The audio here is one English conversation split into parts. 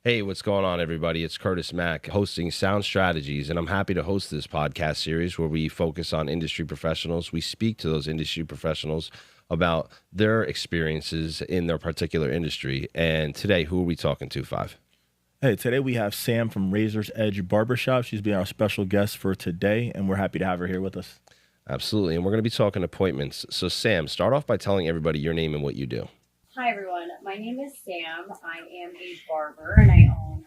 Hey, what's going on, everybody? It's Curtis Mack hosting Sound Strategies, and I'm happy to host this podcast series where we focus on industry professionals. We speak to those industry professionals about their experiences in their particular industry. And today, who are we talking to, Five? Hey, today we have Sam from Razorz Edge Barber Shops. She's being our special guest for today, and we're happy to have her here with us. Absolutely. And we're going to be talking appointments. So, Sam, start off by telling everybody your name and what you do. Hi everyone, my name is Sam. I am a barber and I own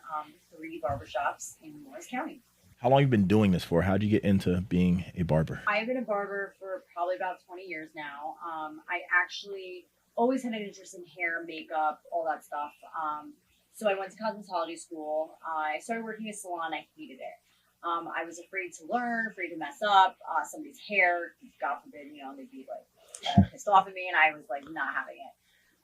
3 barbershops in Morris County. How long have you been doing this for? How did you get into being a barber? I've been a barber for probably about 20 years now. I actually always had an interest in hair, makeup, all that stuff. So I went to cosmetology school. I started working in a salon. I hated it. I was afraid to learn, afraid to mess up somebody's hair. God forbid, they'd be like pissed off at me, and I was like not having it.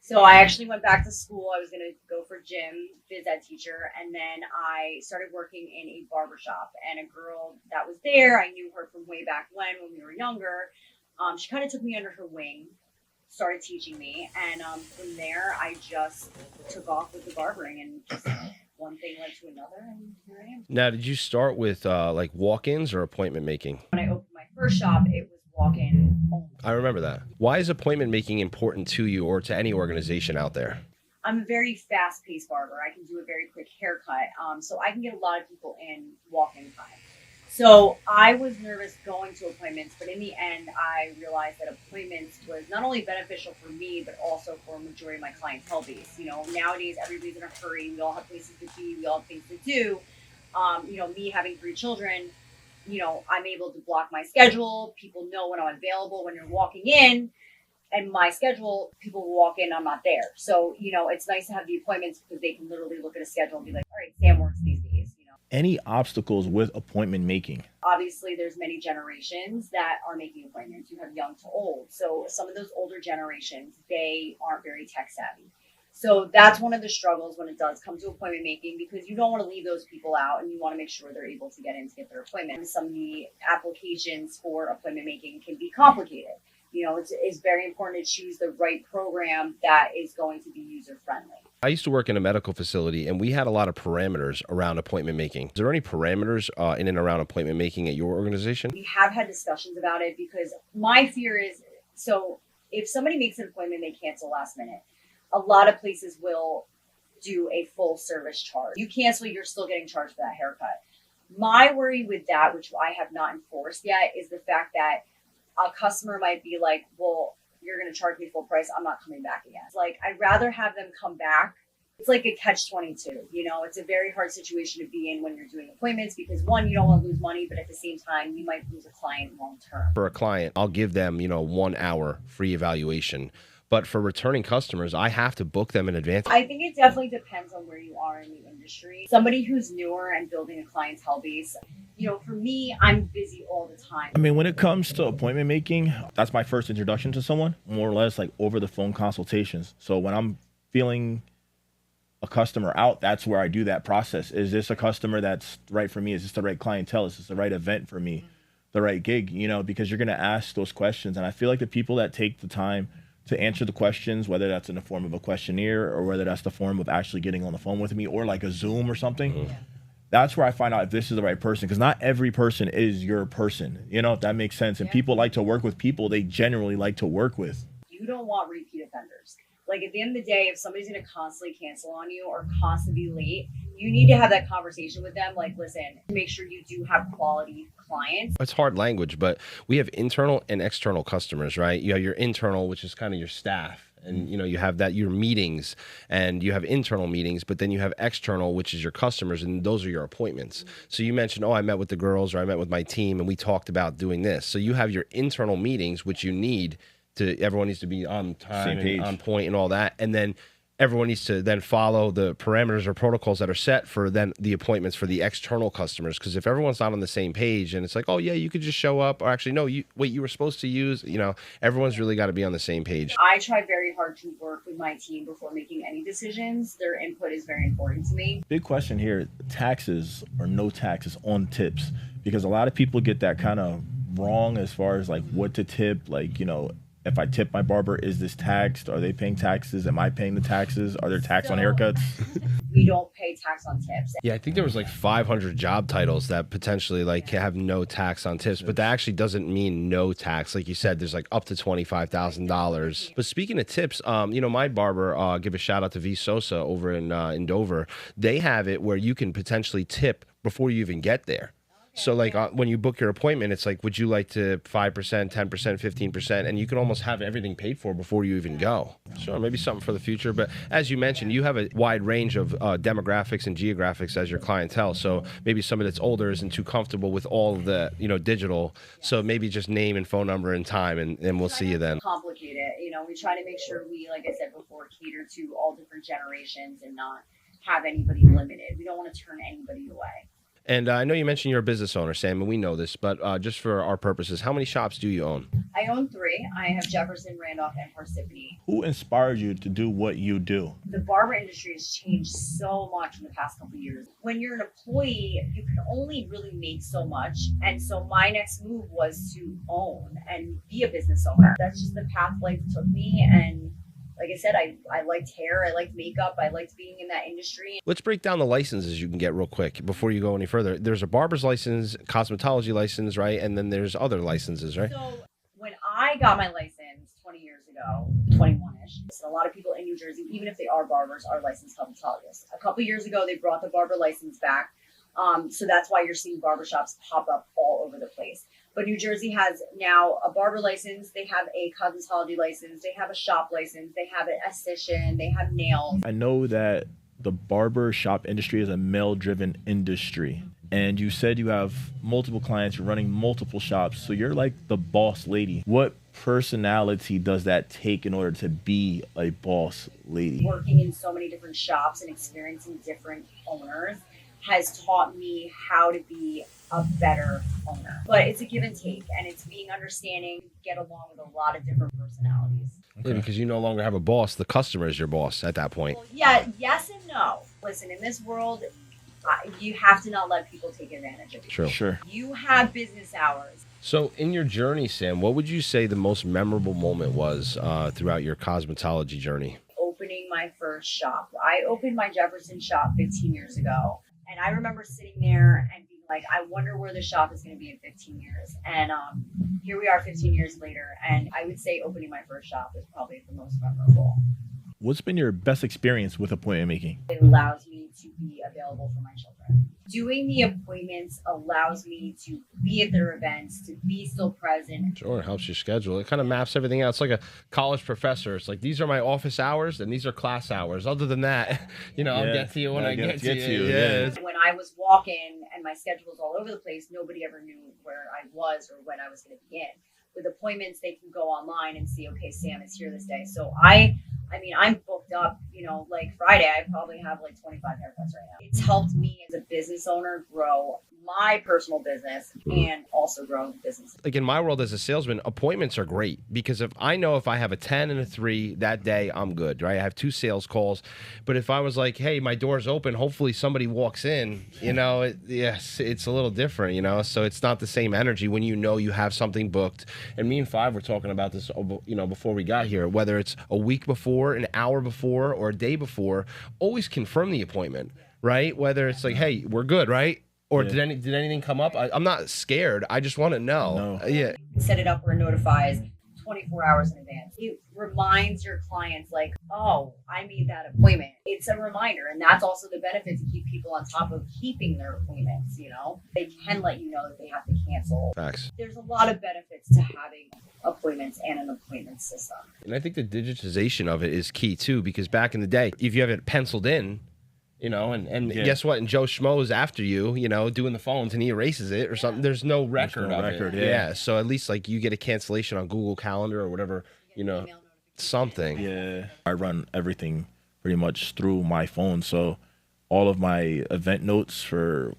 So I actually went back to school. I was going to go for gym, phys ed teacher, and then I started working in a barbershop. And a girl that was there, I knew her from way back when we were younger. She kind of took me under her wing, started teaching me, and from there I just took off with the barbering, and just one thing led to another, and here I am. Now, did you start with like walk-ins or appointment making? When I opened my first shop, it was walk-in only. I remember that. Why is appointment making important to you or to any organization out there? I'm a very fast-paced barber. I can do a very quick haircut, so I can get a lot of people in walk-in time. So I was nervous going to appointments, but in the end, I realized that appointments was not only beneficial for me, but also for a majority of my clientele base. Nowadays, everybody's in a hurry. We all have places to be. We all have things to do. Me having 3 children, I'm able to block my schedule. People know when I'm available. When you're walking in and my schedule, people will walk in, I'm not there. So, it's nice to have the appointments because they can literally look at a schedule and be like, all right, Sam works these days. Any obstacles with appointment making? Obviously, there's many generations that are making appointments. You have young to old. So some of those older generations, they aren't very tech savvy. So that's one of the struggles when it does come to appointment making, because you don't want to leave those people out and you want to make sure they're able to get in to get their appointment. Some of the applications for appointment making can be complicated. It's very important to choose the right program that is going to be user friendly. I used to work in a medical facility, and we had a lot of parameters around appointment making. Is there any parameters in and around appointment making at your organization? We have had discussions about it, because my fear is, so if somebody makes an appointment, they cancel last minute. A lot of places will do a full service charge. You cancel, you're still getting charged for that haircut. My worry with that, which I have not enforced yet, is the fact that a customer might be like, well, you're going to charge me full price. I'm not coming back again. Like, I'd rather have them come back. It's like a catch-22. It's a very hard situation to be in when you're doing appointments, because one, you don't want to lose money, but at the same time, you might lose a client long term. For a client, I'll give them, 1 hour free evaluation. But for returning customers, I have to book them in advance. I think it definitely depends on where you are in the industry. Somebody who's newer and building a clientele base, for me, I'm busy all the time. I mean, when it comes to appointment making, that's my first introduction to someone, more or less like over the phone consultations. So when I'm feeling a customer out, that's where I do that process. Is this a customer that's right for me? Is this the right clientele? Is this the right event for me? The right gig? Because you're going to ask those questions. And I feel like the people that take the time to answer the questions, whether that's in the form of a questionnaire or whether that's the form of actually getting on the phone with me or like a Zoom or something, that's where I find out if this is the right person, because not every person is your person, if that makes sense. And people like to work with people they generally like to work with. You don't want repeat offenders. Like, at the end of the day, if somebody's going to constantly cancel on you or constantly be late, you need to have that conversation with them. Like, listen, make sure you do have quality clients. It's hard language, but we have internal and external customers, right? You have your internal, which is kind of your staff. And, you have your meetings, and you have internal meetings, but then you have external, which is your customers, and those are your appointments. So you mentioned, I met with the girls, or I met with my team, and we talked about doing this. So you have your internal meetings, which you need everyone needs to be on time and on point and all that. And then everyone needs to then follow the parameters or protocols that are set for then the appointments for the external customers. Because if everyone's not on the same page and it's like, oh yeah, you could just show up, or actually no, you were supposed to use, everyone's really got to be on the same page. I try very hard to work with my team before making any decisions. Their input is very important to me. Big question here, taxes or no taxes on tips, because a lot of people get that kind of wrong as far as like what to tip, like, if I tip my barber, is this taxed? Are they paying taxes? Am I paying the taxes? Are there tax on So- haircuts? We don't pay tax on tips. Yeah, I think there was like 500 job titles that potentially like have no tax on tips, but that actually doesn't mean no tax. Like you said, there's like up to $25,000. But speaking of tips, you know, my barber, give a shout out to V Sosa over in Dover. They have it where you can potentially tip before you even get there. So like when you book your appointment, it's like, would you like to 5%, 10%, 15%, and you can almost have everything paid for before you even go. Sure, maybe something for the future. But as you mentioned, you have a wide range of demographics and geographics as your clientele. So maybe somebody that's older isn't too comfortable with all of the, you know, digital. So maybe just name and phone number and time, and we'll see you then. Complicate it. You know, we try to make sure we, like I said before, cater to all different generations and not have anybody limited. We don't want to turn anybody away. And I know you mentioned you're a business owner, Sam, and we know this, but just for our purposes, how many shops do you own? I own 3. I have Jefferson, Randolph, and Parsippany. Who inspired you to do what you do? The barber industry has changed so much in the past couple of years. When you're an employee, you can only really make so much. And so my next move was to own and be a business owner. That's just the path life took me. And like I said, I liked hair, I liked makeup, I liked being in that industry. Let's break down the licenses you can get real quick before you go any further. There's a barber's license, cosmetology license, right? And then there's other licenses, right? So when I got my license 20 years ago, 21-ish, so a lot of people in New Jersey, even if they are barbers, are licensed cosmetologists. A couple years ago, they brought the barber license back. So that's why you're seeing barbershops pop up all over the place. But New Jersey has now a barber license, they have a cosmetology license, they have a shop license, they have an esthetician, they have nails. I know that the barber shop industry is a male-driven industry. And you said you have multiple clients, you're running multiple shops, so you're like the boss lady. What personality does that take in order to be a boss lady? Working in so many different shops and experiencing different owners has taught me how to be a better owner. But it's a give and take, and it's being understanding, get along with a lot of different personalities. Yeah, because you no longer have a boss. The customer is your boss at that point. Well, yeah, yes and no. Listen, in this world, you have to not let people take advantage of you. True. Sure. You have business hours. So in your journey, Sam, what would you say the most memorable moment was throughout your cosmetology journey? Opening my first shop. I opened my Jefferson shop 15 years ago. And I remember sitting there and being like, I wonder where the shop is going to be in 15 years. And here we are 15 years later. And I would say opening my first shop is probably the most memorable. What's been your best experience with appointment making? It allows me to be available for my children. Doing the appointments allows me to be at their events, to be still present. Sure, it helps you schedule. It kind of maps everything out. It's like a college professor. It's like, these are my office hours and these are class hours. Other than that, you know, I'll get to you when I get to you. Yeah. When I was walking and my schedule was all over the place, nobody ever knew where I was or when I was going to be in. With appointments, they can go online and see, okay, Sam is here this day. So I mean, I'm booked up, you know, like Friday, I probably have like 25 haircuts right now. It's helped me as a business owner grow my personal business and also grow the business. Like in my world as a salesman, appointments are great because if I have a 10 and a 3 that day, I'm good, right? I have 2 sales calls. But if I was like, hey, my door's open, hopefully somebody walks in, you know, it's a little different, you know? So it's not the same energy when you know you have something booked. And me and Five were talking about this, you know, before we got here, whether it's a week before, an hour before, or a day before, always confirm the appointment, right? Whether it's like, hey, we're good, right? Or did anything come up? I'm not scared. I just want to know. Yeah. Set it up where it notifies 24 hours in advance. It reminds your clients like, oh, I made that appointment. It's a reminder. And that's also the benefit to keep people on top of keeping their appointments, you know? They can let you know that they have to cancel. Facts. There's a lot of benefits to having appointments and an appointment system. And I think the digitization of it is key too, because back in the day, if you have it penciled in, you know, and guess what? And Joe Schmo's after you know, doing the phones and he erases it or something. There's no record of it. Yeah. So at least like you get a cancellation on Google Calendar or whatever, you know, something. Yeah. I run everything pretty much through my phone. So all of my event notes for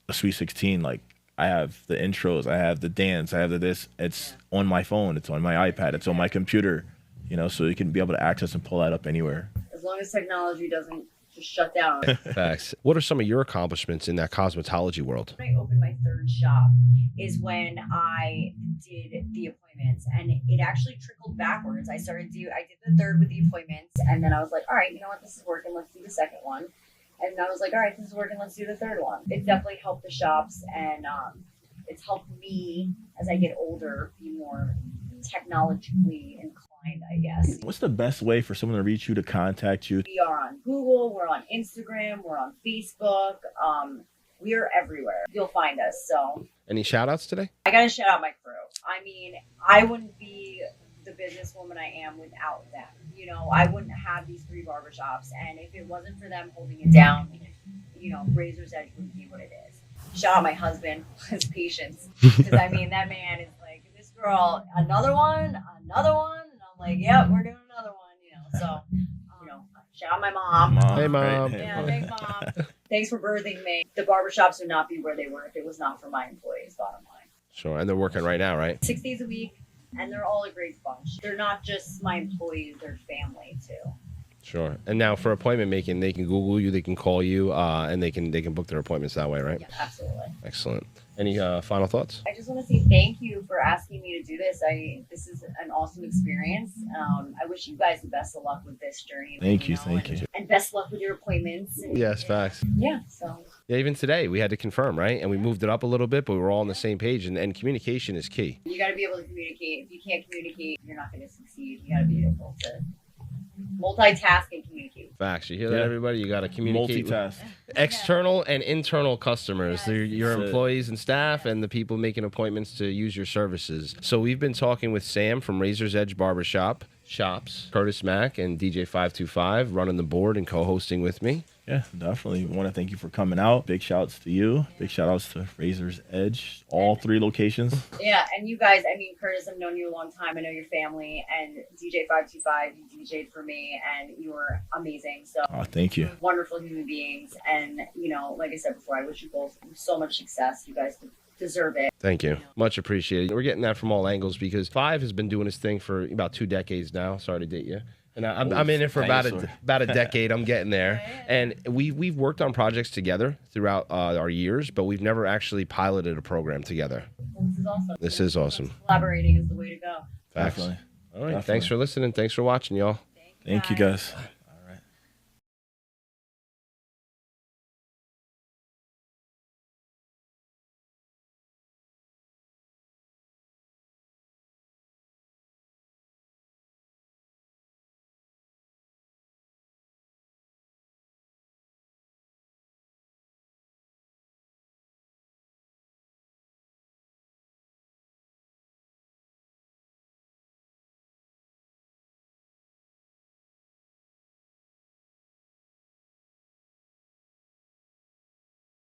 a Sweet 16, like I have the intros, I have the dance, I have the this. It's on my phone. It's on my iPad. It's on my computer, you know, so you can be able to access and pull that up anywhere. As long as technology doesn't just shut down. Facts. What are some of your accomplishments in that cosmetology world? When I opened my third shop is when I did the appointments, and it actually trickled backwards. I did the third with the appointments, and then I was like, all right, you know what, this is working. Let's do the second one. And I was like, all right, this is working. Let's do the third one. It definitely helped the shops, and it's helped me as I get older be more technologically inclined, I guess. What's the best way for someone to reach you, to contact you? We are on Google, we're on Instagram, we're on Facebook. We are everywhere. You'll find us. So Any shout outs today? I gotta shout out my crew. I mean, I wouldn't be the businesswoman I am without them. You know, I wouldn't have these 3 barbershops, and if it wasn't for them holding it down, you know, Razorz Edge wouldn't be what it is. Shout out my husband, his patience, because I mean, that man is like, this girl, another one, and I'm like, yep, we're doing another one, you know. So, you know, shout out my mom. Hey, Mom. Yeah, thanks, Mom. Thanks for birthing me. The barbershops would not be where they were if it was not for my employees, bottom line. Sure. And they're working right now, right? 6 days a week, and they're all a great bunch. They're not just my employees, they're family too. Sure. And now for appointment making, they can Google you, they can call you, and they can book their appointments that way, right? Yeah, absolutely. Excellent. Any final thoughts? I just want to say thank you for asking me to do this. This is an awesome experience. I wish you guys the best of luck with this journey. Thank you. And best luck with your appointments. Yes, facts. Yeah, so. Yeah, even today we had to confirm, right? And we moved it up a little bit, but we were all on the same page, and communication is key. You got to be able to communicate. If you can't communicate, you're not going to succeed. You got to be able to multitask and communicate. Facts. You hear that, everybody? You got to communicate. Multitask. External and internal customers. Yes. They're your That's it. employees and staff and the people making appointments to use your services. So we've been talking with Sam from Razorz Edge Barber Shops, Curtis Mack and DJ 525 running the board and co-hosting with me. Yeah, definitely want to thank you for coming out. Big shouts to you. Big shout outs to Razorz Edge, all 3 locations. Yeah, and you guys, I mean, Curtis, I've known you a long time. I know your family, and DJ 525, you DJ'd for me, and you were amazing. So, Thank you. wonderful human beings. And, you know, like I said before, I wish you both so much success. You guys deserve it. Thank you. Much appreciated. We're getting that from all angles because Five has been doing his thing for about 2 decades now. Sorry to date you. And I'm in it for about a decade. I'm getting there. And we've worked on projects together throughout our years, but we've never actually piloted a program together. Well, this is awesome. This is awesome. Collaborating is the way to go. Facts. Definitely. All right. Definitely. Thanks for listening. Thanks for watching, y'all. Thank you guys.